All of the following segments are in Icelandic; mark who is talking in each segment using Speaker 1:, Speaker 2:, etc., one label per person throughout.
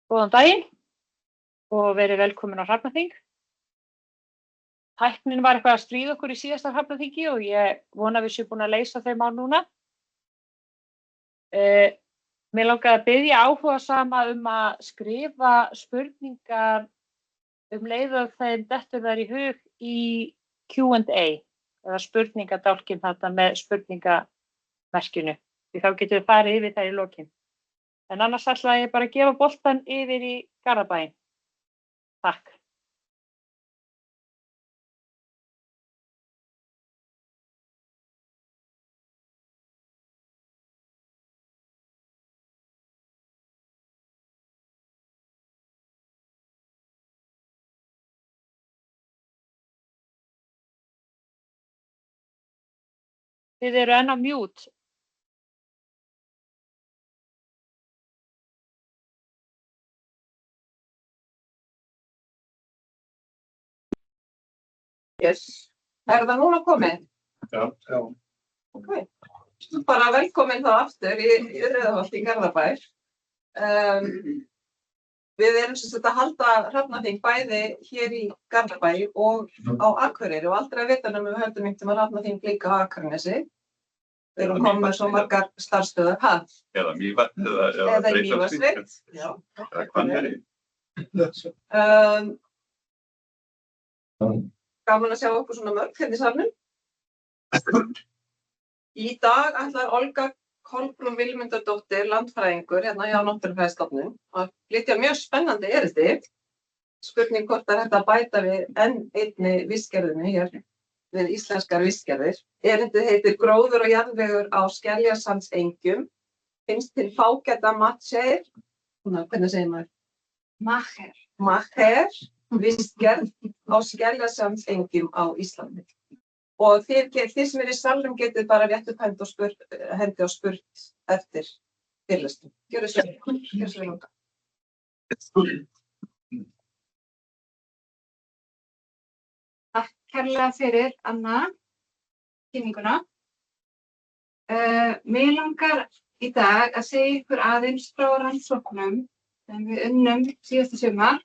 Speaker 1: Góðan daginn og verið velkomin á Hrafnaþing. Tæknin var eitthvað að stríða okkur í síðasta Hrafnaþingi og ég vona að við séum búin að leysa þau mál núna. Mér langaði að biðja áhugasama að skrifa spurningar leið og þeim dettur þær í hug í Q&A eða spurningadálkinn þarna með spurningamerkinu. Því þá getum við farið yfir þær í lokin. En annars ætlaði ég bara að gefa boltann yfir í Garðabæinn. Takk. Þið eru enn á mute.
Speaker 2: Yes. Það núna komið?
Speaker 3: Já.
Speaker 2: Ok. Bara velkomin þá aftur í Rauðaholt í Garðabæ. Við erum sem sagt að halda Hrafnaþing bæði hér í Garðabæ og á Akureyri og aldrei að vita við höldum einhvern Hrafnaþing líka á Akranesi. Við erum komið með svo margar starfsstöðvar.
Speaker 3: Eða Mývatn eða
Speaker 2: Mývatnssveit. Já.
Speaker 3: Eða Hvanneyri.
Speaker 2: Gaman að sjá okkur svona mörg hérna í salnum. Í dag ætlar Olga Kolbrún Vilmundardóttir, landfræðingur hérna hjá Náttúrufræðistofnun, að flytja mjög spennandi erindi. Spurning hvort er hægt að bæta við enn einni vistgerðinni hér við íslenskar vistgerðir. Erindið heitir Gróður og jarðvegur á Skeljasandsengjum. Finnst til fágæta matseir. Hvernig segir maður? Macher. Vistgerð á Skeljasandsengjum á Íslandi. Og þið sem í salnum getið bara rétt upp hendi og spurt eftir fyrirlestum. Gjörðu svo vel.
Speaker 4: Takk kærlega fyrir, Anna, kynninguna. Mig langar í dag að segja ykkur aðeins frá rannsóknum sem við unnum síðasta sumar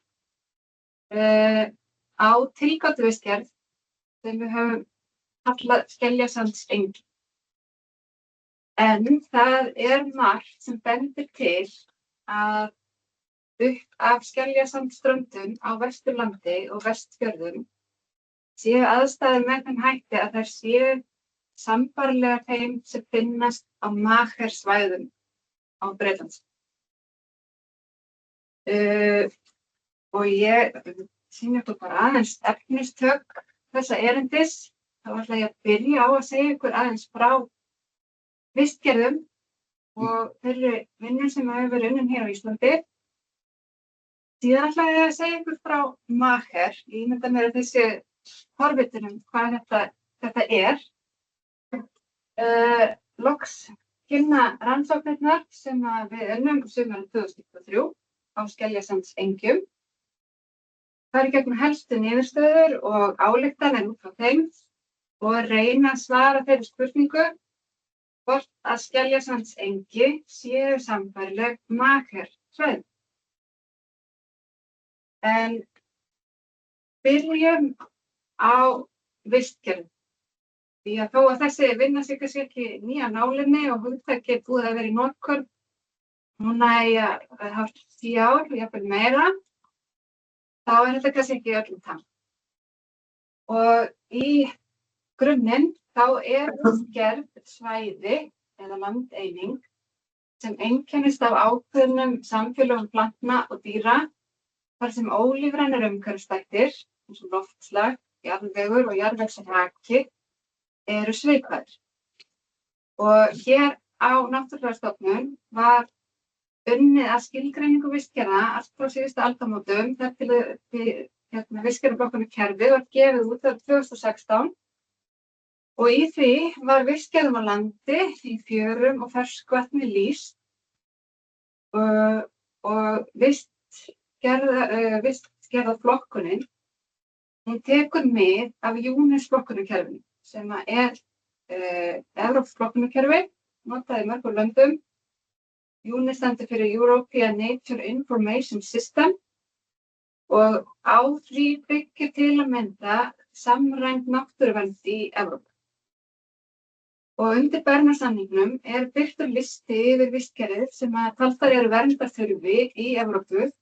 Speaker 4: á tilgátuvistgerð sem við höfum kallað Skeljasandsengi. En það er margt sem bendir til að upp af Skeljasandströndum á Vesturlandi og Vestfjörðum séu aðstæður með þeim hætti að þær séu sambærilegar þeim sem finnast á Machersvæðum á Bretlands. Og ég sýni ykkur bara aðeins efnistök þessa erindis. Þá ætla ég að byrja á að segja ykkur aðeins frá vistgerðum og þeirri vinnu sem hefur verið unnin hér á Íslandi. Síðan ætla ég að segja ykkur frá Macher. Ég ímynda mér að þessi forvitin hvað þetta er. Loks kynna rannsóknirnar sem við unnum sumarið 2023 á Skeljasandsengjum. Fara í gegnum helstu niðurstöður og ályktanir út frá þeim og reyna að svara þeirri spurningu hvort að Skeljasandsengi séu sambærileg Machersvæðum. En byrjum á vistgerð. Því að þó að þessi vinna sig kannski ekki nýja nálinni og hugtakið búið að vera í notkun núna í að hafa 10 ár, jafnvel meira, þá er þetta kannski ekki öllum tann. Og í grunninn þá er vistgerð svæði eða landeining sem einkennist af ákveðnum samfélögum plantna og dýra þar sem ólífrænar umhverfisþættir, eins og loftslag, jarðvegur og jarðvegsraki, eru svipaðir. Og hér á Náttúrufræðistofnun var unnið að skilgreiningu vistgerða allt frá síðustu aldamótum þar til vistgerðaflokkunarkerfið var gefið út árið 2016 og í því var vistgerðum á landi, í fjörum og ferskvatni lýst og vistgerðaflokkunin hún tekur mið af UNES-flokkunarkerfinu sem er evrópskt flokkunarkerfi, notað í mörgum löndum. UNES stendur fyrir European Nature Information System og á því byggir til að mynda samræmd náttúruvernd í Evrópu. Og undir Bernarsamningnum er birtur listi yfir vistgerðir sem að taldar eru verndarþurfi í Evrópu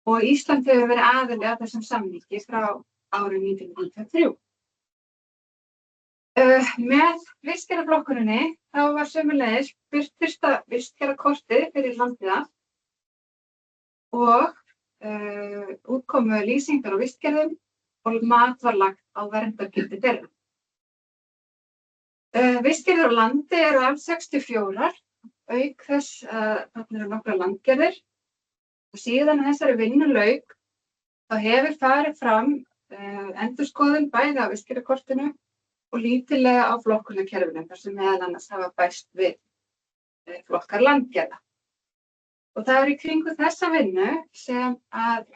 Speaker 4: og Ísland hefur verið aðili að þessum samningi frá árið 1993. Með vistgerðaflokkuninni þá var sömuleiðis birt fyrsta vistgerðakortið fyrir landið allt og útkomu lýsingar á vistgerðum og mat var lagt á verndargildi þeirra. Vistgerðir á landi eru alls 64, auk þess að þarna eru nokkrar landgerðir og síðan þessari vinnu lauk þá hefur farið fram endurskoðun bæði á vistgerðakortinu og lítillega á flokkunarkerfinu þar sem meðal annars hafa bæst við flokkar landgerða. Og það í kringu þessa vinnu sem að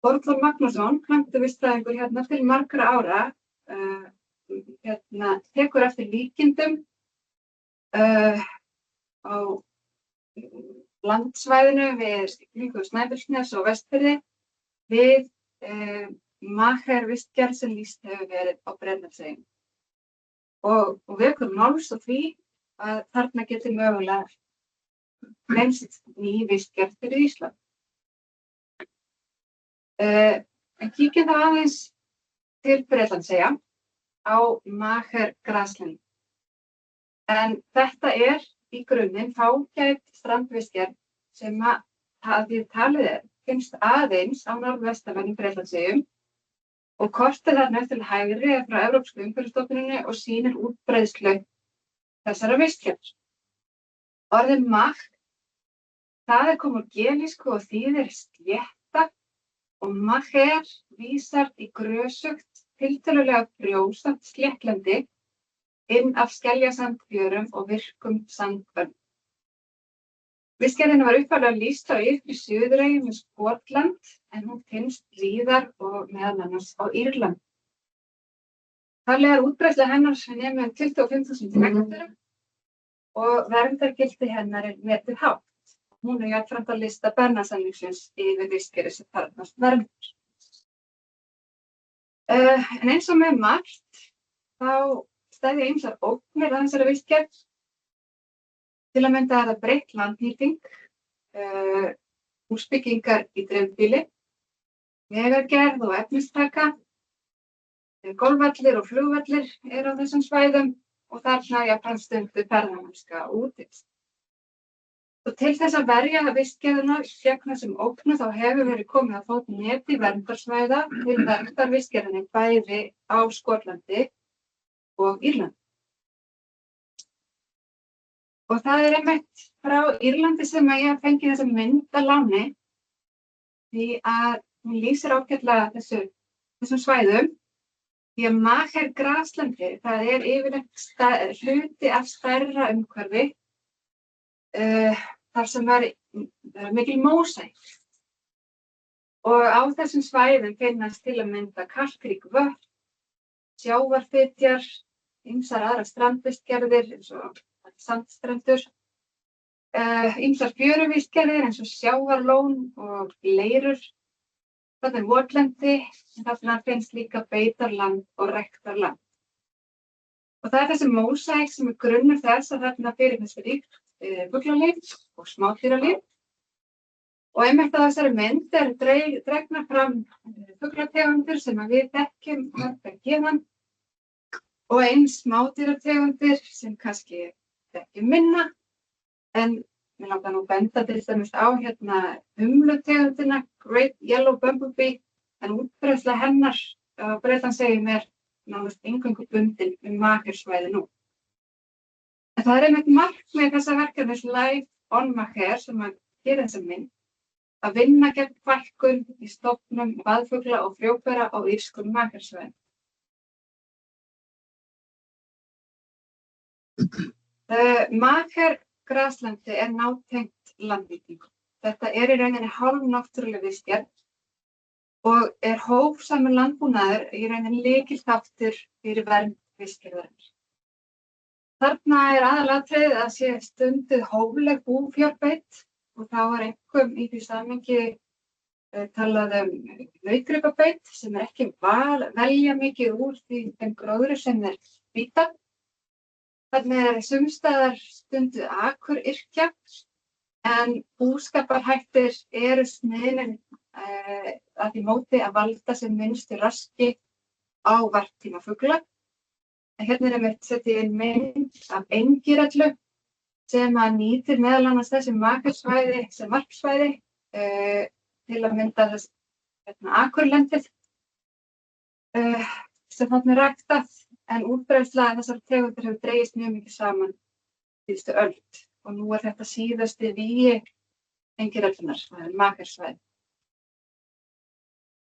Speaker 4: Borgþór Magnússon, plantuvistfræðingur hérna til margra ára, tekur eftir líkindum á landsvæðinu við kringu Snæfellsnes og Vestfirði við Maher vistgerð sem lýst hefur verið á Breiðdalseyjum. Og vekur máls á því að þarna geti mögulega gleymst ný vistgerð fyrir Ísland. En kíkjum þá aðeins til Breiðdalseyja á Maher graslendi. En þetta er í grunninn fágæt strandvistgerð sem að því talið finnst aðeins á norðvestanverðum Breiðdalseyjum og kortið þarna til hægri er frá Evrópsku umhverfisstofnuninni og sýnir útbreiðslu þessara vistgerðar. Orðið Mach, það komið úr gelísku og þýðir slétta og Maher vísar í grösugt, tiltölulega frjósamt sléttlendi inn af skeljasandfjörum og virkum sandbörnum. Vistgerðin var upphaflega lýst á ytri suðureyjum í Skotland en hún finnst víðar og meðal annars á Írlandi. Talið er útbreiðsla hennar nemi 25.000 hekturum og verndargildi hennar er metið hátt. Hún er jafnframt á lista Bernarsamningsins yfir vistgerðir sem þarfnast verndar. En eins og með margt þá steðja ýmsar ógnir að þessari vistgerð. Til að mynda er það breytt landnýting, húsbyggingar í dreifbýli, vegagerð og efnistaka, golfvellir og flugvellir eru á þessum svæðum og þarna jafnframt stunduð ferðamennska og útivist. Og til þess að verja vistgerðina gegn þessum ógnum þá hefur verið komið að fót neti verndarsvæða til verndar vistgerðinni bæði á Skotlandi og Írlandi. Og það er einmitt frá Írlandi sem að ég hef fengið þessa mynd að láni því að hún lýsir ágætlega þessum svæðum því að Maher graslendi, það er yfirleitt hluti af stærra umhverfi þar sem er mikil mósæk. Og á þessum svæðum finnast til að mynda kalkrík vötn, sjávarfitjar, ýmsar aðrar strandvistgerðir eins og sandstrendur, ýmsar fjöruvistgerðir eins og sjávarlón og leirur. Þarna er votlendi, en þarna finnst líka beitarland og ræktarland. Og það er þessi mósæk sem er grunnur þess að þarna fyrir þessi ríkt fuglalíf og smádýralíf. Og einmitt á þessari mynd dregnar fram fuglategundir sem við þekkjum mörg héðan og eins smádýrategundir sem kannski þekkjum minna, en Mér langar nú að benda til dæmis á hérna humlutegundina Great Yellow Bumblebee, en útbreiðsla hennar á Bretland segir mér nánast eingöngu bundin Magersvæði nú. En það einmitt markmið þessa verkefnis Life on Mager sem að gera þessa mynd, að vinna gegn fækkun í stofnum vaðfugla og frjóbera á írskum Magersvæðum. Magergraslendi nátengt landnýtingu. Þetta í rauninni hálfnáttúruleg vistgerð og hófsamur landbúnaður í rauninni lykilþáttur fyrir vernd vistgerðarinnar. Þarna aðalatriðið að sé stunduð hófleg búfjárbeit og þá einkum í því samhengi talað nautgripabeit sem ekki velja mikið úr þeim gróðri sem þeir bíta. Þannig sumstaðar stunduð akuryrkja en búskaparhættir eru sniðnir að því móti að valda sem minnstu raski á varptíma fugla. Hérna einmitt setið inn mynd af engirellu sem að nýtir meðal annars þessi magersvæði sem varpsvæði til að mynda þess akurlendið sem þarna ræktað, en útbreiðsla þessar tegundir hefur dregist mjög mikið saman síðustu öld og nú þetta síðasti vígi engirellunar, það magersvæði.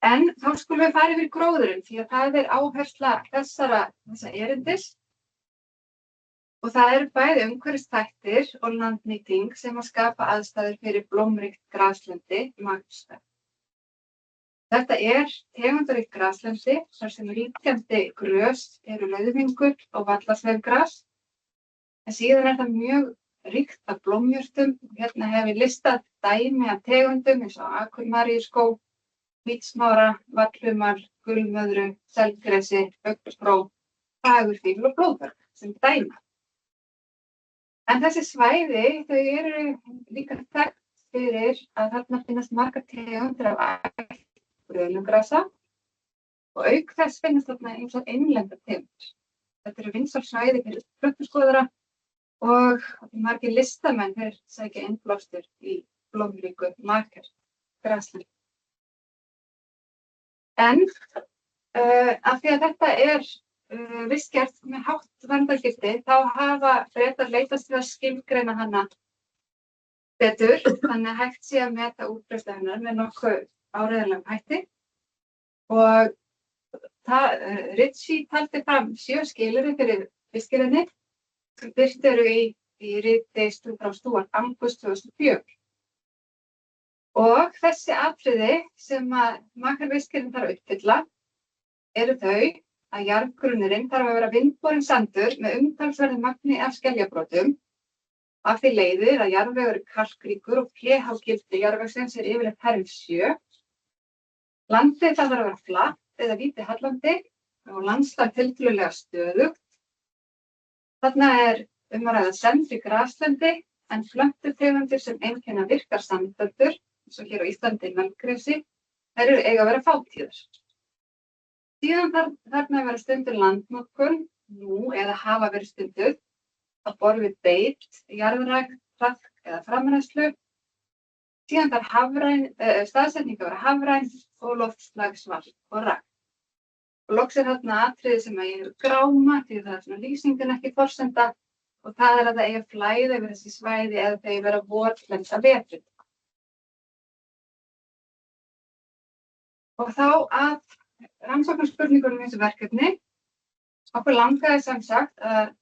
Speaker 4: En þá skulum við fara yfir gróðurinn því að það áhersla þessa erindis og það eru bæði umhverfisþættir og landnýting sem að skapa aðstæður fyrir blómríkt graslendi Magersvæði. Þetta tegundaríkt graslendi þar sem ríkjandi grös eru rauðvingull og vallarsveifgras, en síðan það mjög ríkt af blómjurtum. Hérna hef ég listað dæmi af tegundum eins og akurmaríuskóg, hvítsmára, vallhumar, gulmöðru, selgresi, augnaspró, fagurfífl og blóðberg sem dæma. En þessi svæði, þau eru líka þekkt fyrir að þarna finnast margar tegundir af bröðlungrasa og auk þess finnast þarna ýmsar innlendar tegundir. Þetta eru vinsæl svæði fyrir plöntuskoðara og margir listamenn sækja innblástur í blómríku magergraslendi. En af því að þetta vistgerð með hátt verndargildi, þá hafa Bretar leitast við að skilgreina hana betur, þannig að hægt sé að meta útbreiðslu hennar með nokkuð áreiðanlegum hætti. Og Ritchie taldi fram 7 skilyrði fyrir vistgerðinni sem birt eru í riti frá Stuart Angus 2004. Og þessi atriði sem að magervistgerðin þarf að uppfylla eru þau að jarðgrunnurinn þarf að vera vindborinn sandur með umtalsverðu magni af skeljabrotum. Af því leiðir að jarðvegur kalkríkur og pH-gildi jarðvegsins yfirleitt hærri 7. Landið þarf að vera flatt eða lítið hallandi og landslag tiltölulega stöðugt. Þarna að ræða semdri graslendi en plöntutegundir sem einkenna virkar sandöldur, eins og hér á Íslandi melgresi, þær eiga að vera fátíðar. Síðan þarna að vera stundur landnotkun, nú eða hafa verið stunduð, að borð við beit, jarðrækt, traðk eða framræslu. Síðan þarf staðsetning að vera hafræn og loftslag svalt og rakt. Og loks þarna atriði sem að ég hefur gráma, því það svona lýsingin ekki forsenda, og það að það eigi að flæða yfir þessi svæði eða það eigi að vera votlend að vetrið. Og þá að rannsóknarspurningunum í þessu verkefni. Okkur langaði sem sagt að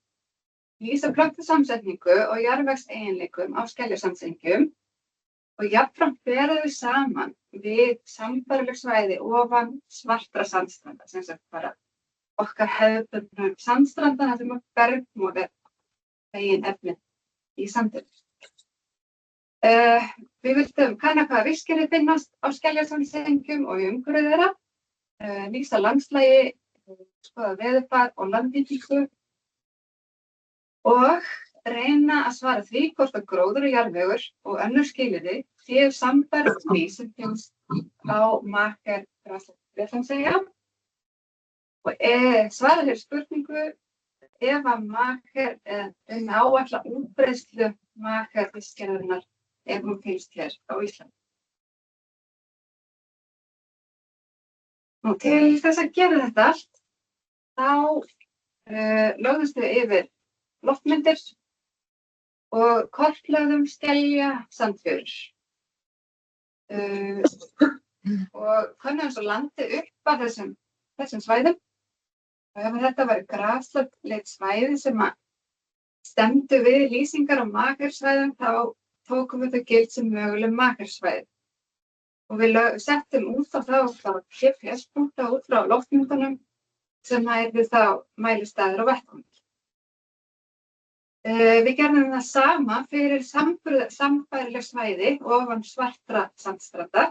Speaker 4: lýsa plöntusamsetningu og jarðvegseiginleikum á skeljasandsrengjum og jafnframt bera þau saman við sambærileg svæði ofan svartra sandstranda, sem sagt bara okkar hefðbundnu sandstranda þar sem bergmóð eigin efni í sandinum. Við vildum kanna hvaða vistgerðir finnast á skeljasandsrengjum og í umhverfi þeirra, lýsa landslagi, skoða veðurfar og landnýtingu og reyna að svara því hvort að gróður og jarðvegur og önnur skilyrði séu sambærileg því sem finnst á magergraslendi. Og svara þér spurningu ef að maker áætla útbreiðslu makervistgerðarinnar ef hún finnst hér á Íslandi. Nú, til þess að gera þetta allt, þá lögðumst við yfir loftmyndir og kortlögðum skeljasandfjörur. Og könnuðum svo landið upp að þessum svæðum. Og ef þetta væri grasleitt svæði sem að stemdu við lýsingar á makersvæðum, þá tókum við þau gild sem möguleg makersvæði. Og við settum út á þá GPS-punkta út frá loftmyndunum sem yrðu þá mælistaðir á vettvangi. Við gerðum það sama fyrir sambærileg svæði ofan svartra sandstranda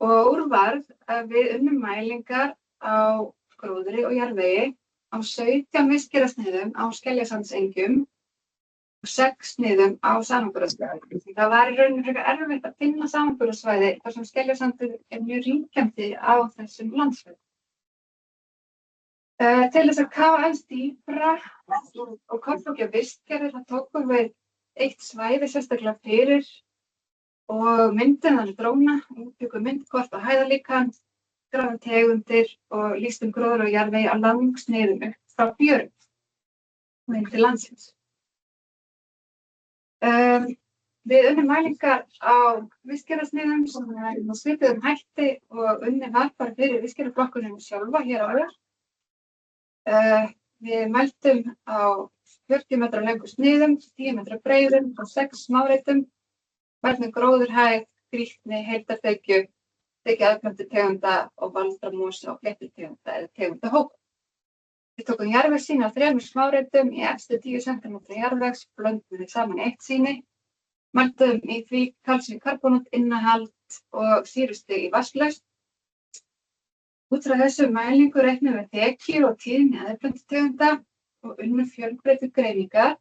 Speaker 4: og úr varð að við unnum mælingar á gróðri og jarðvegi á 17 vistgerðasniðum á skeljasandsengjum og 6 sniðum á samanburðarsvæði. Það var í rauninni frekar erfitt að finna samanburðarsvæði þar sem skeljasandur mjög ríkjandi á þessum landsvæðum. Til þess að kafa aðeins dýpra og kortleggja vistgerðir, þá tókum við eitt svæði sérstaklega fyrir og myndum þannig dróna, útbyggum myndkort og hæðalíkan, grafum tegundir og lýstum gróður og jarðvegi á langsniðum upp frá fjörum og inn til landsins. Við unnum mælingar á vistgerðasniðum sem er svipuðum hætti og unnið var bara fyrir vistgerðaflokkunum sjálfa hér áður. Við mældum á 40 metra löngu sniðum, 10 metra breiðum og 6 smáreitum, mældum gróðurhæð, grýtni, heildarþekju, þekju aðplöntu tegunda og valdramosa og fléttutegunda eða tegundahópa. Við tókum jarðvegssýni á 3 smáreitum í efstu 10 cm jarðvegs, blöndum við saman í eitt sýni, mældum í því kalsíumkarbónat innihald og sýrustig í vatnslaust. Út frá þessu mælingu reiknum við þekju og tíðni aðplöntutegunda og unnum fjölbreyttar greiningar.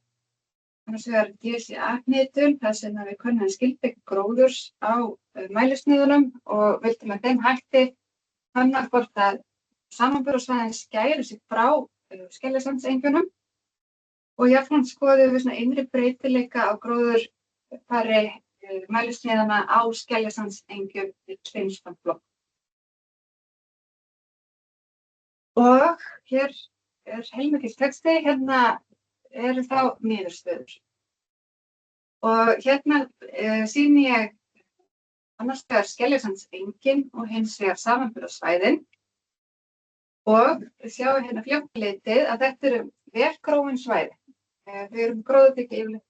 Speaker 4: Annars vegar DSA-hnitun, þar sem við könnuðum skilgreiningu gróðurs á mælisniðunum og vildum að þeim hætti kanna hvort að samanburðarsvæðin skæru sig frá skeljasandsengjónum og jafnframt skoðuðum við svona innri breytileika á gróðurfari mælisniðana á skeljasandsengjum í tveimsbandflokkum. Og hér er heilmikill texti, hérna eru þá niðurstöður. Og hérna sýni ég annars vegar skeljasandsengin og hins vegar samanburðarsvæðin. Og við sjáum hérna fljótleitið að þetta eru vel gróin svæði. Þau eru gróðuþykja yfirleitt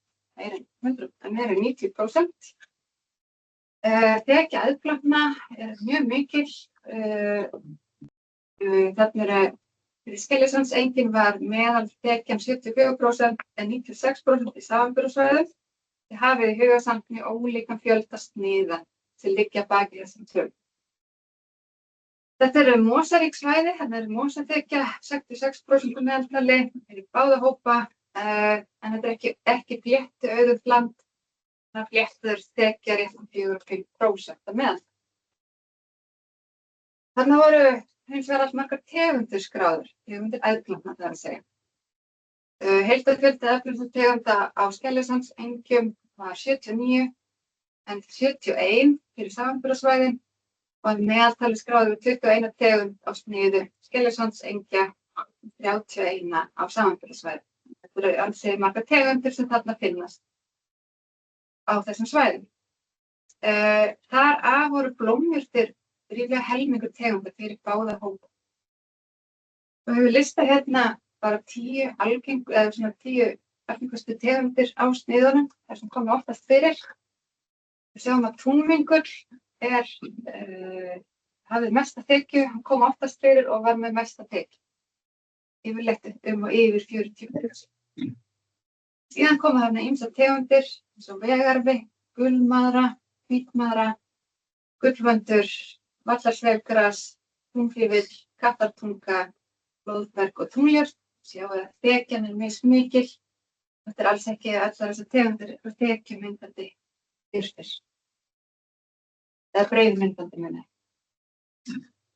Speaker 4: meira en 90%. Þekja aðplantna er mjög mikil. Þarna fyrir skeljasandsengin var meðal þekjan 74% en 96% í samanburðarsvæðum. Þið hafið í huga samt mjög ólíkan fjölda sniða sem liggja baki þessum tölum. Þetta eru mosaríksvæði, hérna er mosaþekja 66% meðaltali fyrir báða hópa, en þetta er ekki fléttu auðugt land, þannig að fléttur þekja rétt 4–5% meðal. Þarna voru hins vegar allmargar tegundir skráður, tegundir aðplantna það að segja. Heildarfjöldi aðplöntutegunda á skeljasandengjum var 79 en 71 fyrir samanburðarsvæðin og meðaltali skráðu við 21 tegund á sniði skeljasandsengja og 31 á samanburðarsvæði. Þetta eru ansi margar tegundir sem þarna finnast á þessum svæðum. Þar af voru blómjurtir ríflega helmingur tegunda fyrir báða hópa. Og hefur listað hérna bara 10 algengustu tegundir á sniðunum, þar sem koma oftast fyrir. Við sjáum að túnvingull hafði mesta þekju, hann kom oftast fyrir og var með mesta þekju. Yfirleitt og yfir 40%. Síðan koma þarna ýmsar tegundir, eins og vegarvi, gulmaðra, hvítmaðra, gullvöndur, vallarsveifgras, túnfífill, kattartunga, blóðberg og túnljurt. Sjáum að þekjan er mismikil. Þetta er alls ekki allar þessar tegundir og þekjumyndandi jurtir. Eða breiðmyndandi minni.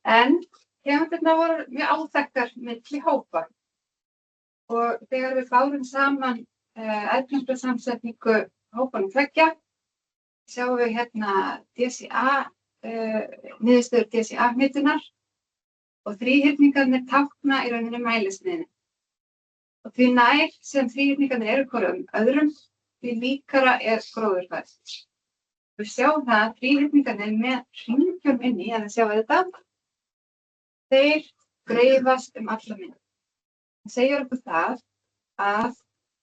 Speaker 4: En tegundirnar voru mjög áþekkar milli hópa. Og þegar við bárum saman efnasamsetningu hópanum tveggja, sjáum við hérna niðurstöður DCA-hnitunar og þríhyrningarnir tákna í rauninni mælisniðin. Og því nær sem þríhyrningarnir eru hvorum öðrum, því líkara gróðurfar. Við sjáum það að þríhyrningarnir með hringjum inni, að þið sjáum þetta, þeir dreifast alla mynd. Það segir okkur það að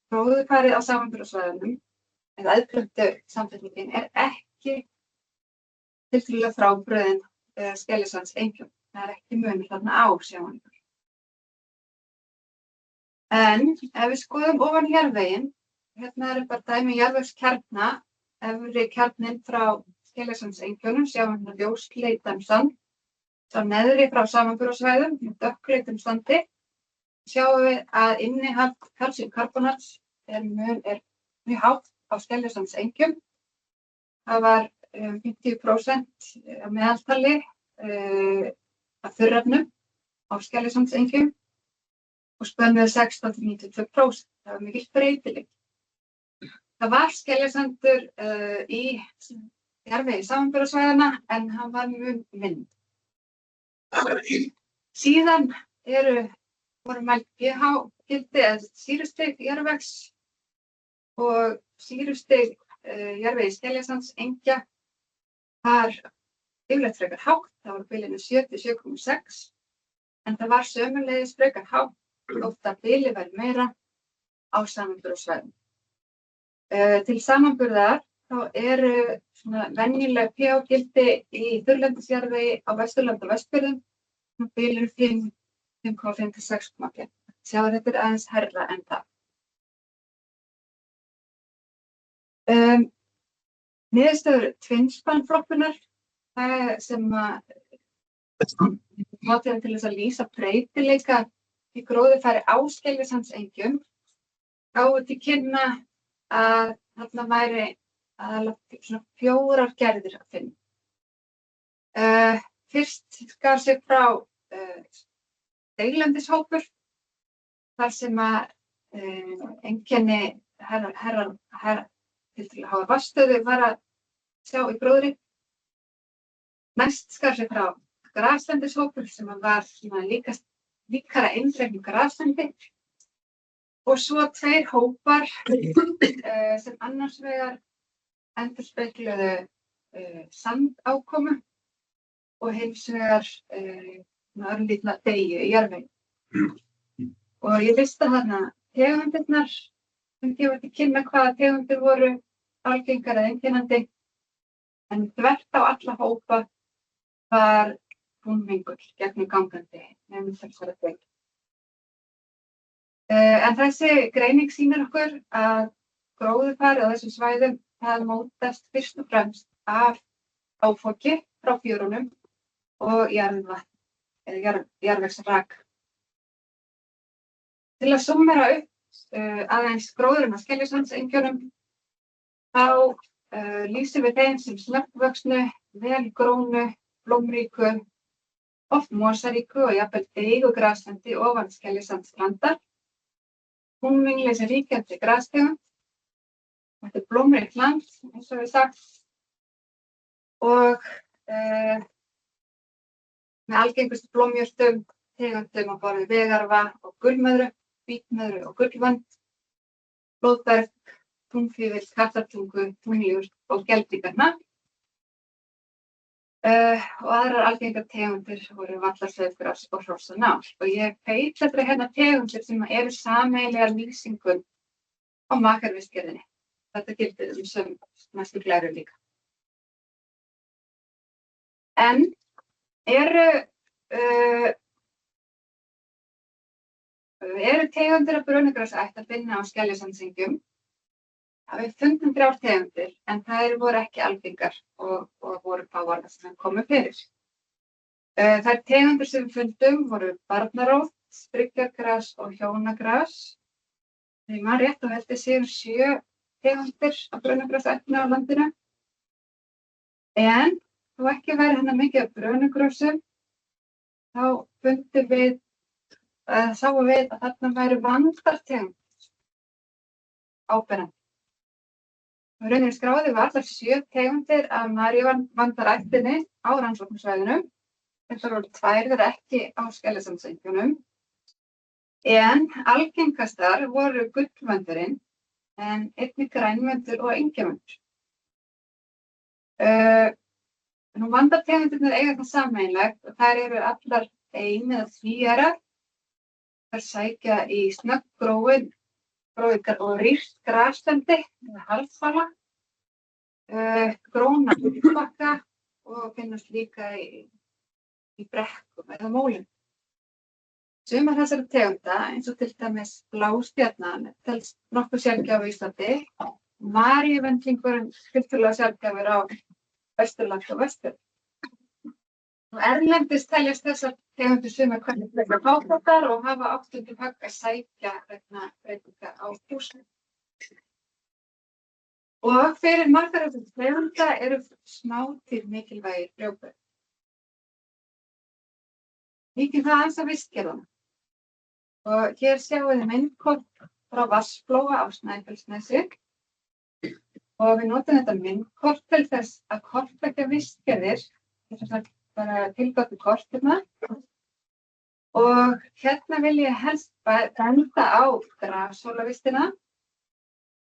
Speaker 4: gróðurfarið á samanburðarsvæðunum, eða aðgreindu samsetningin, ekki tiltölulega frábrugðin Skeljasandsengjum. Það ekki munur þarna á, sjáum við. En ef við skoðum ofan jarðveginn, hérna bara dæmi jarðvegskjarna, efri kjarninn frá Skeljasandsengjunum, sjáum við hérna ljósleitan sand, sá neðri frá samanburðarsvæðum með dökkleitum sandi, sjáum við að innihald kalsíumkarbónats er mjög hátt á Skeljasandsengjum. Það var 50% að meðaltali af þurrefnum á Skeljasandsengjum og spönnuðu 16–92%. Það var mikill breytileg. Það var Skeljasandur í jarðvegi samanburðarsvæðanna en hann var mjög minni. Síðan voru mæld pH-gildi eða sýrustig jarðvegs og sýrustig jarðvegi Skeljasandsengja var yfirleitt frekar hátt, það var á bilinu 7–7,6, en það var sömuleiðis frekar hátt, oft að bilið væri meira á samanburðarsvæðum. Til samanburðar þá eru svona venjuleg pH-gildi í þurrlendisjarðvegi á Vesturlandi og Vestfjörðum á bilinu 5,5–6,5. Sjá þetta aðeins hærra en það. Niðurstöður tvinnspannflokkunar sem notuðum til þess að lýsa breytileika í gróðurfari á Skeljasandsengjum gáfu til kynna að þarna væri aðallega svona 4 gerðir að finna. Fyrst skar sig frá deilendishópur þar sem að einkenni tiltölulega háa vatnsstöðu var að sjá í gróðri. Næst skar sig frá graslendishópur sem var líkara eindregnum graslendi og svo 2 hópar sem annars vegar endurspegluðu sandákomu og hins vegar örlítla deyju í jarðvegi. Og ég lista þarna tegundirnar sem gefa til kynna hvaða tegundir voru algengar eða einkennandi, en þvert á alla hópa var túnvingull gegnum gangandi með þessara tegund. En þessi greining sýnir okkur að gróðurfarið á þessum svæðum það mótast fyrst og fremst af áfoki frá fjörunum og jarðvegsrak. Til að summera upp aðeins gróðurinn á Skeljasandsengjunum þá lýsum við þeim sem snöggvöxnu, vel grónu, blómríku, oft mosaríku og jafnvel deigugraslendi ofan Skeljasandsstrandar. Túnvingleysi ríkjandi grastegund. Þetta er blómríkt land, eins og við sagt, og með algengustu blómjurtum, tegundum á borð við vegarva og gullmöðru, hvítmöðru og gullvönd, blóðberg, túnfífill, kattartungu, túnljúr og geldingarna. Og aðrar algengar tegundir voru vallarsauðgras og hrossanál. Og ég feitletra hérna tegundir sem eru sameiginlegar lýsingun á makarvistgerðinni. Þetta gildir sem næstu glæru líka. En eru tegundir af brönugrasætt að finna á Skeljasandsengjum? Við fundum 3 tegundir, en þær voru ekki algengar og voru fáar sem komu fyrir. Þær tegundir sem við fundum voru barnarót, spryggjargras og hjónagras. Þeim var rétt og held ég séu 7 tegundir af brönugrasættina á landinu. En þó ekki væri hérna mikið af brönugrösum, þá fundum við sáum við að þarna væru vandartegundir áberandi. Í rauninni skráði við allar 7 tegundir af maríuvandarættinni á rannsóknarsvæðinu. Þetta voru 2 þeirra ekki á Skeljasandsengjunum. En algengastar voru gullvöndurinn, en einnig grænvöndur og engjavöndur. Vandartegundirnar eiga það sameiginlegt og þær eru allar ein- eða tvíærar. Þær sækja í snögggróið og rýrt graslendi eða haldsfala, gróna gullbakka og finnast líka í brekkum eða mólum. Sumar þessara tegunda, eins og til dæmis blástjarnan, telst nokkuð sjaldgæf á Íslandi. Maríuvendlingurinn tiltölulega sjaldgæfur á Vesturlandi og Vestur. Erlendis teljast þessar tegundir sumar hvernig frekar fáflóttar og hafa átt undir högg að sækja vegna breytinga á búsvæðum. Og fyrir margar af þessum tegunda eru smádýr mikilvægir frjóvguðir. Víkjum það aðeins að vistgerðunum. Og hér sjáum við myndkort frá Vatnsflóa á Snæfellsnesi. Og við notum þetta myndkort til þess að kortleggja vistgerðir, þess að bara tilgátu kortina. Og hérna vil ég helst benda á grafsólavistina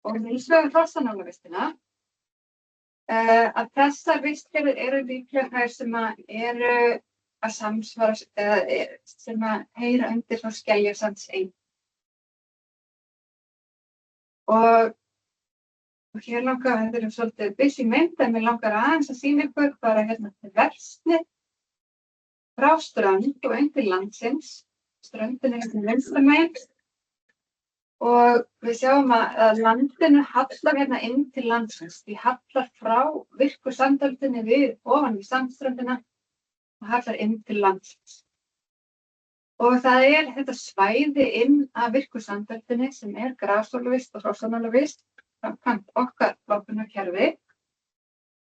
Speaker 4: og hins vegar hrossanólavistina. Að þessar vistgerðir eru líklega þær sem eru að samsvara eða sem að heyra undir frá Skeljasandseyjum. Og hér langar, þetta er svolítið busy mynd, en mér langar aðeins að sýna ykkur bara hérna til versnið frá strönd og undir landsins. Ströndin er hérna vinstra megin. Og við sjáum að landinu hallar hérna inn til landsins. Því hallar frá virku sandöldinni við ofan við sandströndina og hallar inn til landsins. Og það er þetta svæði inn að virku sandöldinni sem er grafsóluvist og hrossanólavist samkvæmt okkar flokkunarkerfi.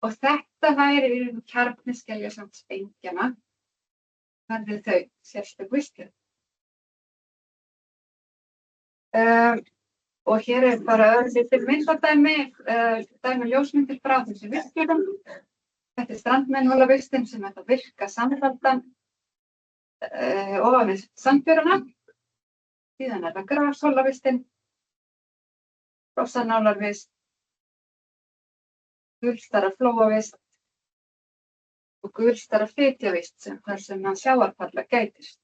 Speaker 4: Og þetta væri í kjarni Skeljasandsengjanna, verði þau sérstök vistgerð. Og hér er bara örlítið myndadæmi, dæmi ljósmyndir frá þessi vistgerðum. Þetta er strandmennhólavistin sem er að virka samfaldan ofan við sandbjöruna. Síðan er það grafsólavistin, hrossanálarvist, gulstaraflóavist og gulstaraflytjavist þar sem að sjávarfalla gætist.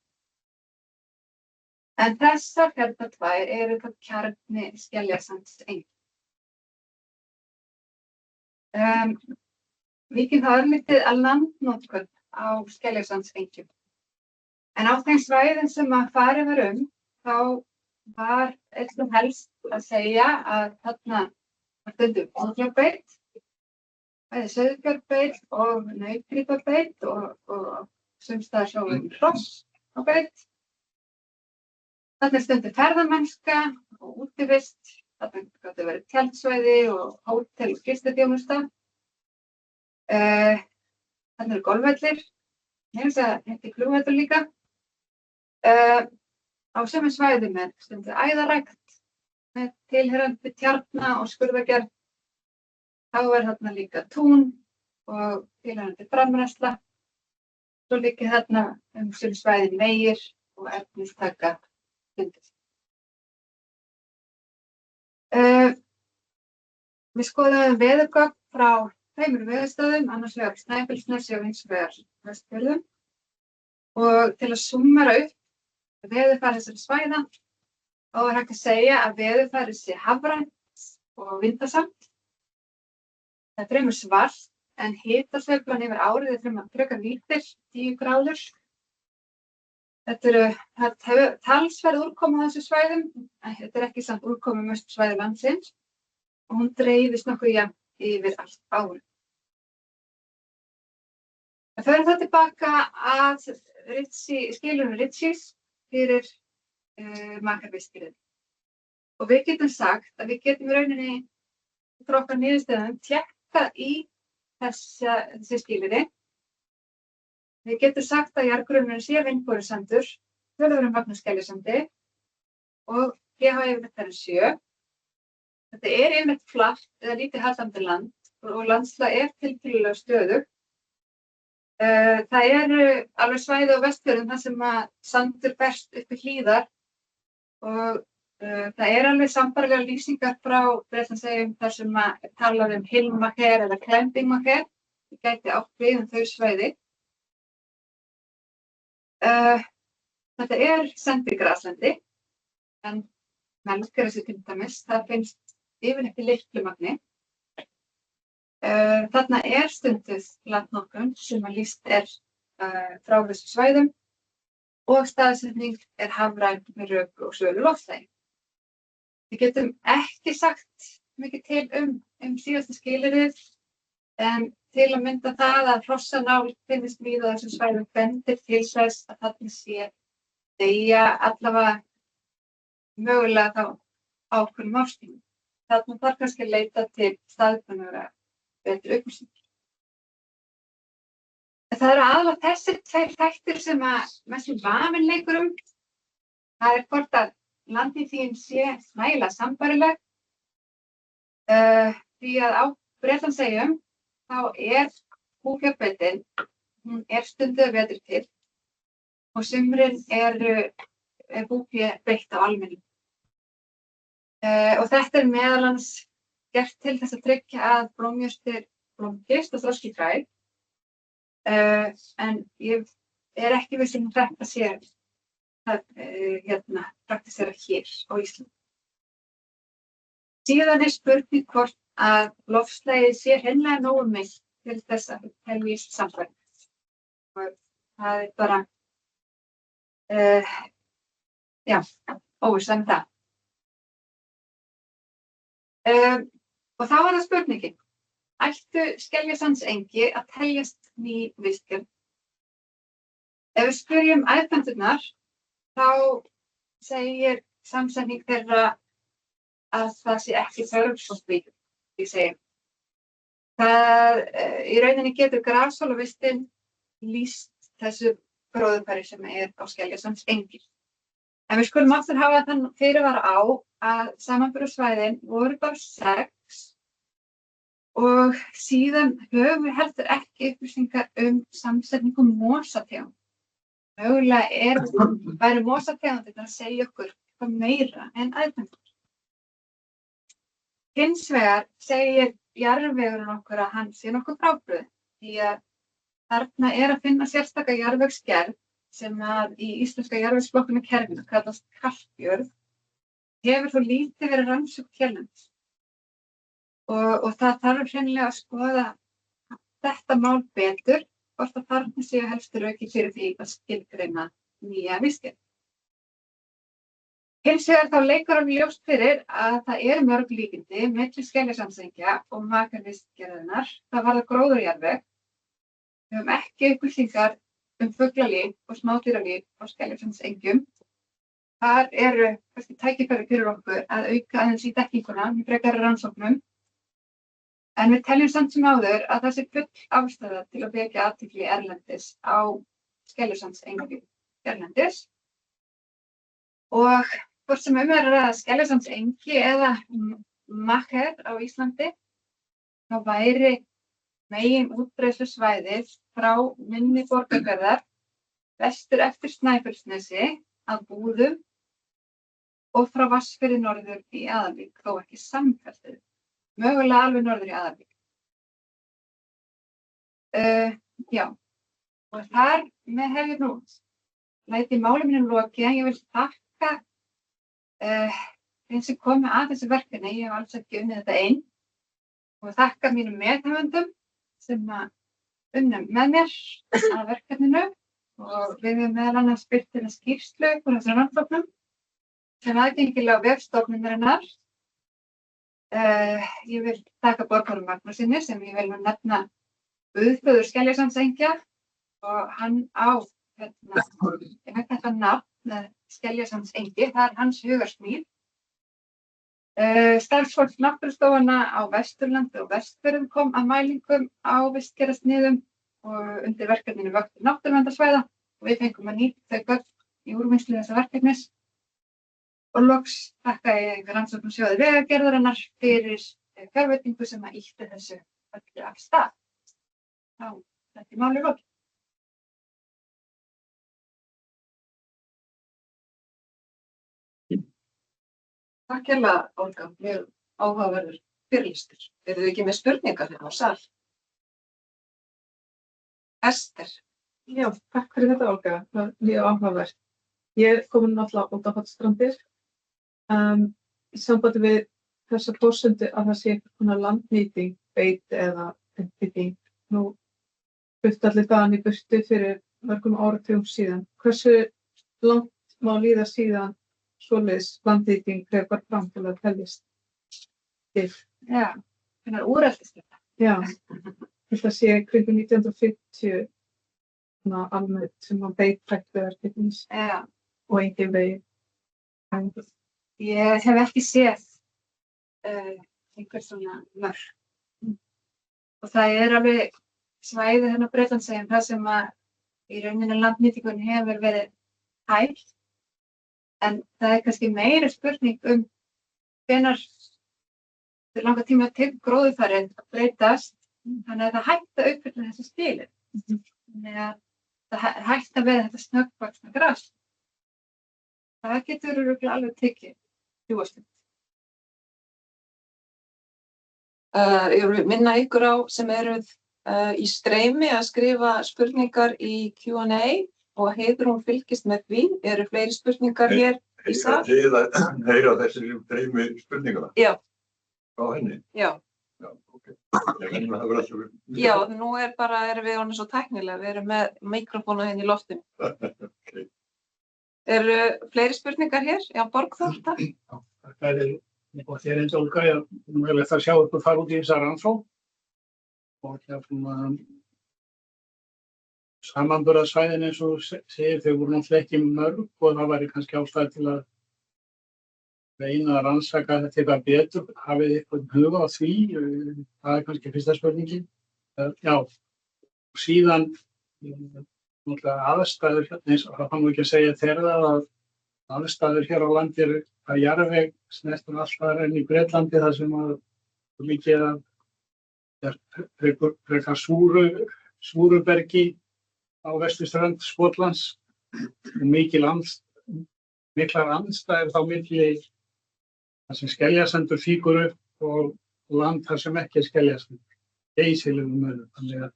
Speaker 4: En þessar hérna 2 eru það kjarni Skeljasandsengja. Víkjum það örlítið að landnotkun á Skeljasandsengju. En á þeim svæðum sem að farið var þá var einnig helst að segja að þarna var stundum ófjárbeit, bæði sauðfjárbeit og nautgripabeit og sums staðar sjáum við hross á beit. Þarna er stundum ferðamennska og útivist, þarna gátu verið tjaldsvæði og hótel og gistiþjónusta. Þarna eru golfvellir, þetta er flugveldur líka. Á sömu svæðum er stundum æðarækt með tilheyrandi tjarna og skurðagerð. Þá er þarna líka tún og tilheyrandi framræsla. Svo líka þarna sömu svæðin vegir og efnistaka stundir. Við skoðum veðurgögn frá 2 veðurstöðum, annars vegar Snæfellsnesi og hins vegar Vestfjörðum. Og til að súmmera upp veðurfar þessara svæða, þá er hægt að segja að veðurfarið sé hafrænt og vindasamt. Það er fremur svalt, en hitasveiflan yfir árið er frekar lítil, 10 gráður. Það er talsverð úrkoma á þessu svæðum, en þetta er ekki samt úrkoma mest svæði landsins, og hún dreifist nokkuð jafnt yfir allt árið. Það förum þá tilbaka að skilurinn Ritchies fyrir makarvistgerðin. Og við getum sagt að við getum í rauninni frá okkar niðurstöðum tékka í þessi skilyrði. Við getum sagt að jarðgrunnurinn sé vindborinn sandur töluverðum magn af skeljasandi og pH yfirleitt 7. Þetta yfirleitt flatt eða lítið hallandi land og landslag tiltölulega stöðugt. Það alveg svæði á Vestfjörðum þar sem að sandur berst upp í hlíðar og það alveg sambærilegar lýsingar frá Bretlandseyjum þar sem að tala Hilmacher eða Klembingmacher. Ég gæti átt við þau svæði. Þetta sendigraslendi en melgrasi til dæmis, það finnst yfirleitt í litlu magni. Þarna stunduð landnotkun sem að lýst frá þessu svæðum og staðsetning hafræn með röku og svölu loftslagi. Við getum ekki sagt mikið til síðasta skilyrðið en til að mynda það að hrossanál finnist víða á þessum svæðum bendir til þess að þarna sé deyja allavega mögulega þá ákveðnum árstímum. Þarna þarf kannski að leita til staðbundinna betri upplýsingar. Það aðallega þessir tveir þættir sem að mestum vafinn leikur Það hvort að landnýtingin sé nægilega sambærileg. Því að á Bretlandseyjum þá búfjárbeitin, hún stunduð vetur til og sumrin búfé beitt á almenning. Og þetta meðal annars gert til þess að tryggja að blómjurtir blómgist og þroski fræ. En ég ekki viss þetta sé praktisera hér á Íslandi. Síðan spurning hvort að loftslagið sé hreinlega nógu milt til þess að teljist sambærilegt. Og það bara óvissa það. Og þá það spurningin. Ættu Skeljasandsengi að teljast ný vistgerð? Ef við spyrjum aðfendurnar, þá segir samsetning þeirra að það sé ekki þörf svo því, ég segi. Í rauninni getur grafsólavistin lýst þessu gróðurpari sem á Skeljasandsengi. En við skulum aftur hafa þann fyrirvara á að samanburðarsvæðin voru bara 6 og síðan höfum við heldur ekki upplýsingar samsetningu mosategunda. Mögulega væru mosategundirnar að segja okkur eitthvað meira en aðfengur. Hins vegar segir jarðvegurinn okkur að hann sé nokkuð frábrugðinn, því að þarna að finna sérstaka jarðvegsgerð sem að í íslenska jarðvegsflokkunarkerfinu kerfinu kallast kalkjörð, hefur þó lítið verið rannsókn hérlendis. Og það þarf hreinlega að skoða þetta mál betur, hvort að þarna séu helstu rökin fyrir því að skilgreina nýja vistgerð. Hins vegar þá leikur alveg ljóst fyrir að það mörg líkindi milli Skeljasandsenga og makarvistgerðarinnar. Það varðar gróðurjarðveg. Við höfum ekki upplýsingar fuglalíf og smádýralíf á Skeljasandsengum. Þar kannski tækifæri fyrir okkur að auka aðeins í þekkinguna í frekari rannsóknum. En við teljum samt sem áður að það sé full ástæða til að vekja athygli erlendis á Skeljasandsengi erlendis. Og hvort sem að Skeljasandsengi eða Macher á Íslandi, þá væri megin útbreiðslusvæðið frá mynni Borgarfjarðar vestur eftir Snæfellsnesi að Búðum og frá Vatnsfirði norður í Aðalvík, þó ekki samfellt. Mögulega alveg norður í Aðalvík. Og þar með hef ég nú læti máli mínu lokið, en ég vil þakka þeim sem komu að þessu verkefni. Ég hef alls ekki unnið þetta einn og þakka mínum meðhöfundum sem unnum með mér að verkefninu og við höfum meðal annars birt skýrslu úr þessum rannsóknum sem aðgengilega á vefstofnunarinnar. Ég vil þakka Borgþóri Magnússyni sem ég vil nefna guðföður Skeljasandsenga og hann á þetta nafn með Skeljasandsengi, það hans hugarsmíð. Starfsfólk náttúrustofana á Vesturlandi og Vestfjörðum kom að mælingum á vistgerðarsniðum og undir verkefninu vöktun náttúruverndarsvæða og við fengum að nýta þau gögn í úrvinnslu þessa verkefnis. Og loks þakka ég Rannsóknasjóði Vegagerðarinnar fyrir fjárveitingu sem að ýtti þessu öllu af stað. Þá þetta máli lokið.
Speaker 2: Takk hérlega, Olga, mjög áhugaverður fyrirlestur. Eruð þið ekki með spurningar hérna á sal? Ester.
Speaker 5: Já, takk fyrir þetta, Olga. Það var mjög áhugavert. Ég er komin náttúrulega út á Hornstrandir. Í sambandi við þessa forsendu að það sé einhvers konar landnýting, beit eða uppbygging. Nú flutti allir þaðan í burtu fyrir mörgum áratugum síðan. Hversu langt má líða síðan svoleiðis landnýting frekar fram til að teljast til?
Speaker 4: Já, hvernig úreltist þetta?
Speaker 5: Já, þetta sé kringum 1950 svona almennt sem að beitræktuðar til þess
Speaker 4: Já,
Speaker 5: og engin vegi.
Speaker 4: ég hef ekki séð einhver svona mörk. Og það er alveg svæði hérna á Bretlandseyjum þar sem að í rauninni landnýtingun hefur verið hæg. En það er kannski meiri spurning hvenær til langar tíma til gróðurfarið að breytast. Þannig að það hægt að uppfylla þessi skilyrði. Þannig að það er hægt að vera þetta snöggvaxna gras. Það getur örugglega alveg tekið 3 stund.
Speaker 2: Ég vil minna ykkur á sem eruð í streymi að skrifa spurningar í Q&A og Heiðrún fylgist með því. Eru fleiri spurningar hér í sal?
Speaker 3: Heyra þessi dreymi spurninguna?
Speaker 2: Já.
Speaker 3: Frá henni?
Speaker 2: Já.
Speaker 3: Já, ok. Ég venjum að það verða svo...
Speaker 2: Já, nú erum við orðin svo tæknilega. Við erum með mikrofónu henni í loftinu.
Speaker 3: Ok.
Speaker 2: Eru fleiri spurningar hér? Já, Borgþór, takk.
Speaker 6: Það og þér eins og Olga, ég er mögulegt að sjá ykkur fara út í þessa rannsókn og samanburðarsvæðin eins og segir þau voru náttúrulega ekki mörg og það væri kannski ástæða til að reyna að rannsaka þetta eitthvað betur. Hafið þið eitthvað huga á því? Það er kannski fyrsta spurningin. Já, síðan náttúrulega aðstæður, eins og það fann ekki að segja þeirra að aðstæður hér á landi eru að jarðveg snertur alltaf enn í Bretlandi þar sem að mikið að frekar súrubergi á vesturströnd Skotlands og miklar andstæður þá milli þar sem skeljasandur fýkur upp og land þar sem ekki er skeljasandur. Geysilegum munur. Þannig að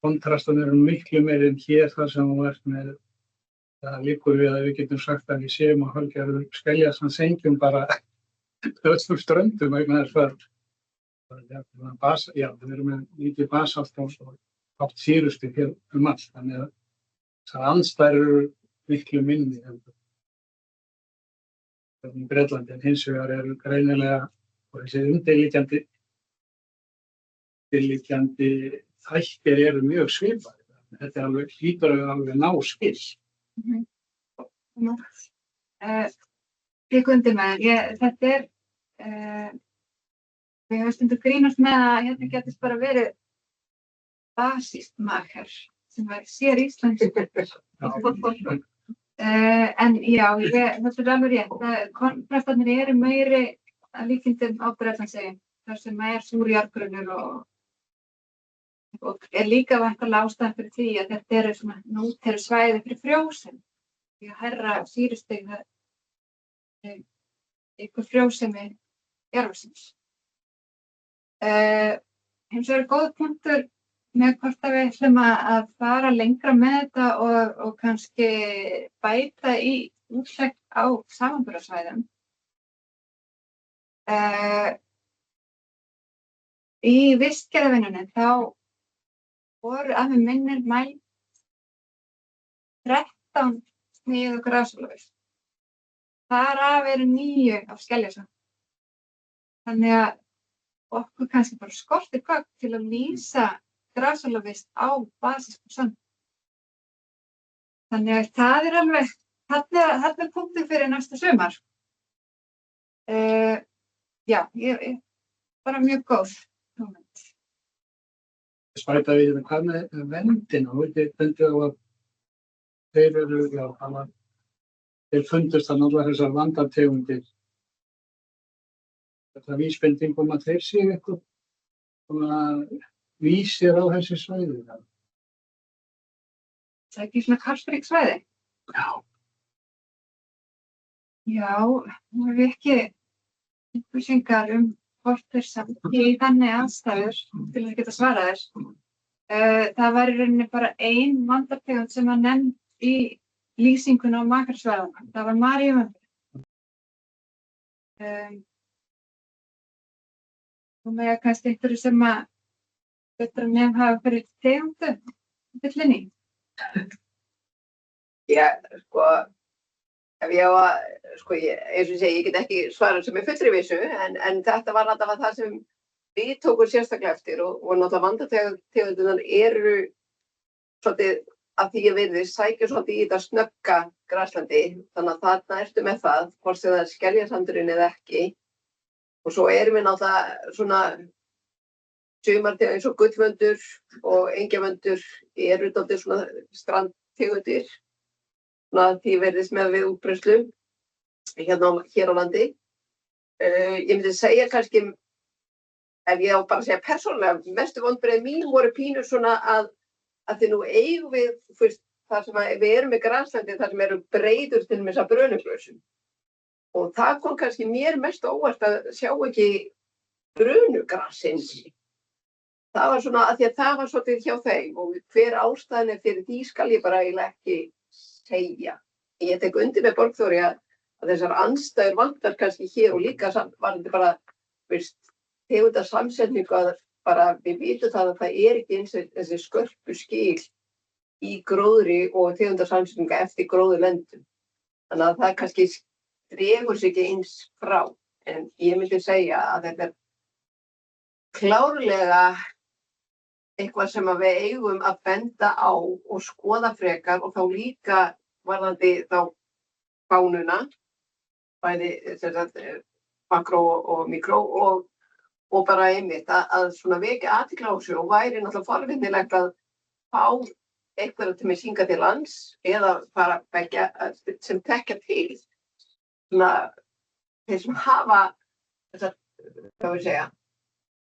Speaker 6: kontrastan eru miklu meiri en hér þar sem þú ert með. Það líkur við að við getum sagt að við séum að hálfgerður skeljasansengjum bara öllum ströndum vegna þess að við erum með lítið basalt og hátt sýrustu hér allt. Þannig að þessar andstæður eru miklu minni en í Bretlandi en hins vegar eru greinilega og þessi undirliggjandi þættir eru mjög svipaðir. Þetta er alveg hlýtur að alveg ná skil.
Speaker 4: Ég undir með þetta er við höfum stundum grínast með að hérna getist bara verið basískt makar sem var sér íslenskt en já, þetta er alveg rétt kontrastarnir eru meiri að líkindum á Bretlandseyjum þar sem er súr jarðgrunnur og er líka væntanlega ástæðan fyrir því að þetta eru svona núteru svæði fyrir frjósemi. Því að hærra sýrustig ykkur frjósemi jarðvegsins. Hins vegar góð punktur með hvort að við ætlum að fara lengra með þetta og kannski bæta í útlegg á samanburðarsvæðum. Í vistgerðarvinnunni þá voru að mig minnir mælt 13 snið og grasálfur. Þar af eru 9 af skeljasand. Þannig að okkur kannski bara skortir gögn til að lýsa grasálfuvist á basískum sand. Þannig að það er alveg, þarna er punktur fyrir næsta sumar. Já, ég bara mjög góð hugmynd.
Speaker 6: Spæta við hvað með verndina, þú veit, bendið á að þeir eru, já, þeir fundust þannig allar þessar vandategundir. Þetta vísbending að þeir séu eitthvað svona vísir á þessi svæði.
Speaker 4: Það er ekki svona karlsbríksvæði?
Speaker 6: Já.
Speaker 4: Já, nú hef ég ekki upplýsingar hvort þeir samt í þannig aðstæður til að geta svarað þér. Það var í rauninni bara ein vandategund sem var nefnd í lýsingun á makarsvæðunum. Það var maríuvöndurinn. Og með kannski einhverju sem að betur að nefn hafa fyrir tegundu byllinni.
Speaker 7: Já, sko, ef ég á að, sko, eins og ég segi, ég get ekki svarað sem er fullri vissu, en þetta var alltaf það sem við tókum sérstaklega eftir og náttúrulega vandategundunar eru svolítið að því að virðist sækja svolítið í þetta snögga graslandi, þannig að þarna ertu með það, hvort sem það er skeljasandurinn eða ekki. Og svo erum við náttúrulega svona sumartegundir eins og gullvöndur og engjavöndur eru dálítið svona strandtegundir, svona því virðist með við útbreiðslu hér á landi. Ég myndi segja kannski, ef ég á bara að segja persónulega, mestu vonbrigði mín voru pínur svona að því nú eigum við, þar sem við erum með graslandi, þar sem eru breiður til þess að brönugrösum. Og það kom kannski mér mest óvart að sjá ekki brönugrasins. Það var svona, að því að það var svolítið hjá þeim og hver ástæðan er fyrir því skal ég bara eiginlega ekki segja. Ég tek undir með Borgþóri að þessar andstæður vantar kannski hér og líka var þetta bara, tegundasamsetningu að bara við vitum það að það er ekki eins þessi skörpu skil í gróðri og tegundasamsetningu eftir gróðurlendum. Þannig að það kannski dregur sig ekki eins frá. En ég myndi segja að þetta er klárlega eitthvað sem við eigum að benda á og skoða frekar og þá líka varðandi þá fánuna, bæði makró og mikró og bara einmitt að svona vekja athygli á þessu og væri náttúrulega forvitnilegt að fá einhverja til mig hingað til lands eða bara begja sem þekkja til svona þeir sem hafa þessar, hvað við segja,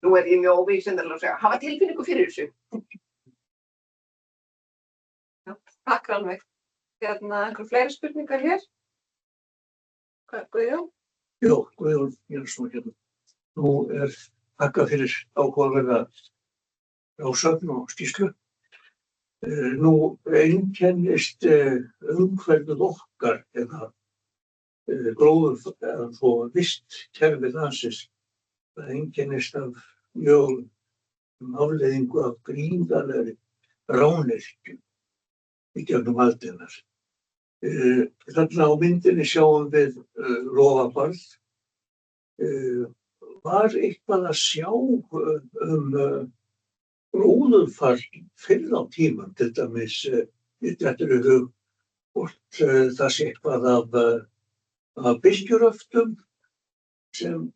Speaker 7: nú er ég mjög óvísindarlega að segja, hafa tilfinningu fyrir þessu.
Speaker 2: Já, takk Rannveig. Einhver fleiri spurningar hér? Guðjón?
Speaker 3: Já, Guðjón Jensson hérna. Nú þakka fyrir áhugaverða ásögn og skýrslu. Nú einkennist umhverfið okkar eða gróður eða svo vistkerfið landsins. Það einkennist af mjög afleiðingu af gríðarlegri rányrkju í gegnum aldirnar. Þarna á myndinni sjáum við Logabarð. Var eitthvað að sjá gróðurfar fyrr á tímann, til dæmis þetta er hug hvort það sé eitthvað af birkjuröftum sem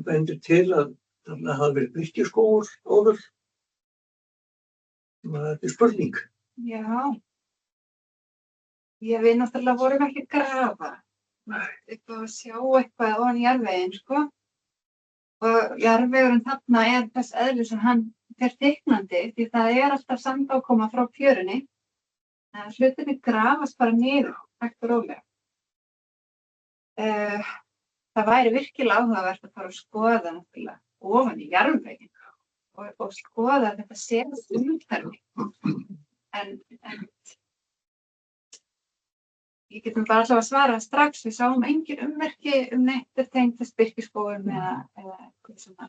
Speaker 3: bendir til að þarna hafi verið birkjuskógur áður. Þetta er spurning.
Speaker 4: Já. Við náttúrulega vorum ekki að grafa. Eitthvað að sjá eitthvað ofan í jarðveginn, sko. Og jarðvegurinn þarna er þess eðlis sem hann fer þykknandi því það er alltaf sandákoma frá fjörunni. Hlutirnir grafast bara niður, hægt og rólega. Það væri virkilega áhugavert að fara að skoða náttúrulega ofan í jarðveginn og skoða þetta séðast umhverfi. En ég get bara alltaf að svara strax, við sáum engin ummerki neitt tengdast birkiskógum eða eitthvað svona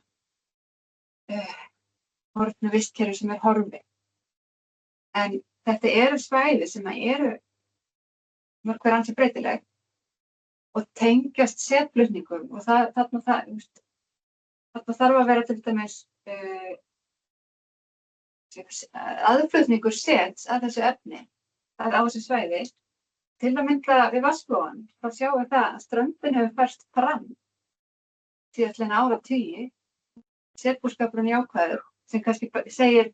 Speaker 4: horfnu vistkerfi sem er horfið. En þetta eru svæði sem eru mörg hver ansi breytileg og tengjast setflutningum og þarna þarf að vera til dæmis aðflutningur sets að þessu efni á þessu svæði. Til að mynda við vatnsflóann, þá sjáum við það að ströndin hefur færst fram síðastliðna áratugi, setbúskapurinn jákvæður, sem kannski segir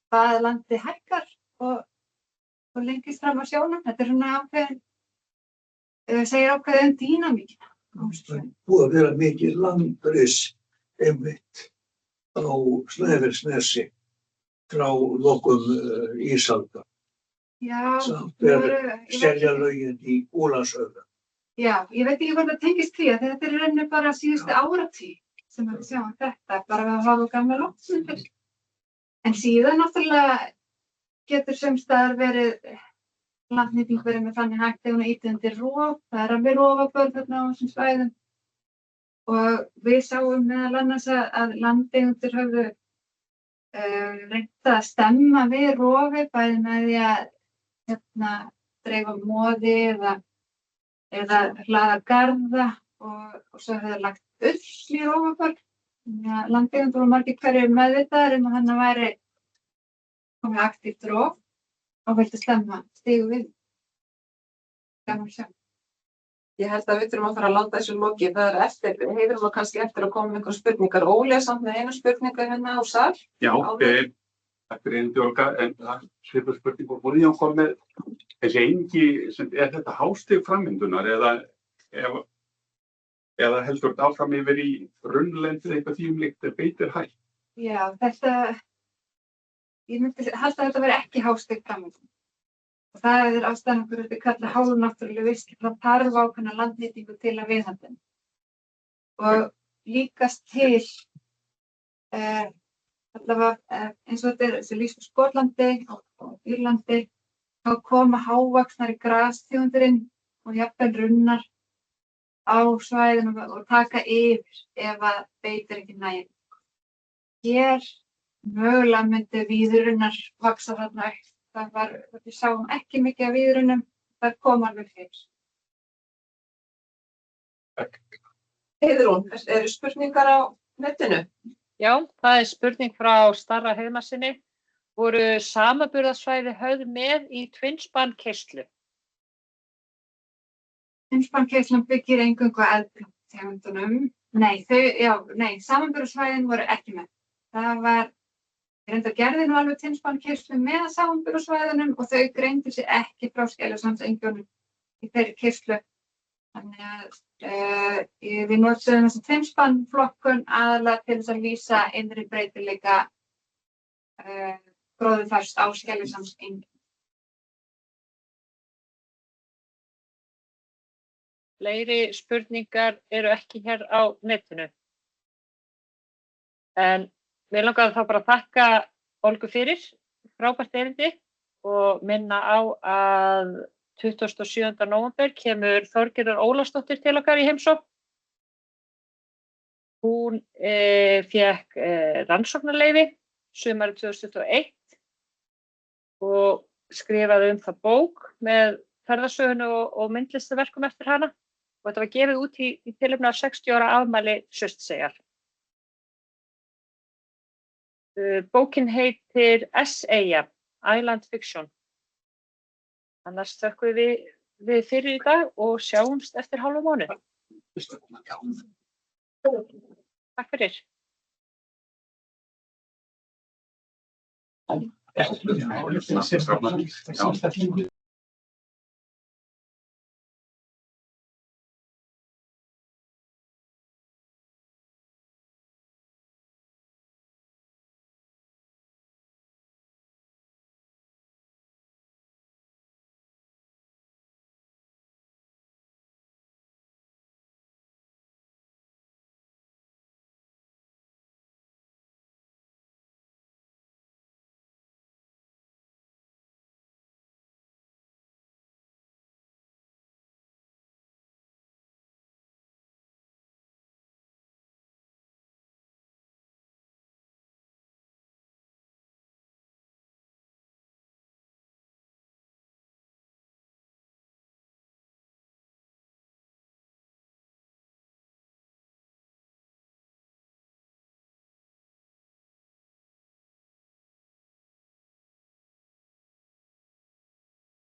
Speaker 4: hvað landið hækkar og og lengist fram á sjónum. Þetta er svona ákveðin, segir ákveðin dýnamíkina á þessu svæði.
Speaker 3: Búið að vera mikið landris einmitt á Snæfellsnesi frá lokum ísalda.
Speaker 4: Já,
Speaker 3: Samt er Seljalögin í Úlandshöfða.
Speaker 4: Já, ég veit ekki hvort það tengist því að þetta er í rauninni bara síðustu áratug sem við sjáum þetta, bara við að hafa gamla loftmyndir. En síðan náttúrulega getur sumstaðar verið landnýting verið með þannig hægt ef hún ýtir undir rof, það er alveg rofabörð þarna á þessum svæðum. Og við sáum meðal annars að landeigendur höfðu reynt að stemma við rofi, bæði með því að dreifa moði eða hlaða garða og svo hefur lagt ull í rofabörð. Landeigendur voru margir hverjir meðvitaðir að þarna væri komið aktíft rof og vildi stemma stigu við. Gaman sjá.
Speaker 2: Ég held að við þurfum að fara að láta þessu lokið. Það er eftir, heiðrum við kannski eftir að koma með einhverjum spurningar. Óli er samt með eina spurningu hérna á sal.
Speaker 8: Já, þetta er einu Olga, en það svipur spurningu. Voru ég að koma með þessi engi, er þetta hástig framvindunar eða heldur þetta áfram yfir í runnlendið eitthvað því líkt beitir hægt?
Speaker 4: Já, ég myndi halda að þetta veri ekki hástig framvindunar. Og það er ástæðan okkur þetta kalla hálfnáttúruleg vistli frá þarf ákveðna landnýtingu til að viðhalda. Og líkast til allavega eins og þetta er þessi lýst á Skotlandi og Írlandi, þá koma hávaxnari grasþjóðundir inn og jafnvel runnar á svæðinu og taka yfir ef að beitir ekki nægir. Hér mögulega myndi víðrunnar vaxa þarna upp. Við sáum ekki mikið af víðrunnum, það kom alveg fyrir.
Speaker 2: Heiðrún, eru spurningar á netinu?
Speaker 1: Já, það er spurning frá Starra Heiðmarsinni. Voru samanburðarsvæði höfð með í Twinspan-keislu?
Speaker 4: Twinspan-keislan byggir eingöngu á eldtegundunum. Nei, samanburðarsvæðin voru ekki með. Það var reyndar gerði nú alveg Twinspan-keislu með samanburðarsvæðunum og þau greindu sig ekki frá skeljasandsengjunum í þeirri keislu. Þannig að við notuðum þessa Twinspan-flokkun aðalega til þess að lýsa innri breytileika gróðurfars á skeljasandsengjum.
Speaker 1: Fleiri spurningar eru ekki hér á netinu. En mér langaði þá bara að þakka Olgu fyrir frábært erindi og minna á að 27. nóvember kemur Þorgerður Ólafsdóttir til okkar í heimsókn. Hún fékk rannsóknarleyfi sumarið 2021 og skrifaði það bók með ferðasögunni og myndlistaverkum eftir hana. Og þetta var gefið út í tilefni af 60 ára afmæli Surtseyjar. Bókin heitir S-Eyja, Island Fiction. Annars þökkum við fyrir í dag og sjáumst eftir hálfa mánuð. Takk fyrir.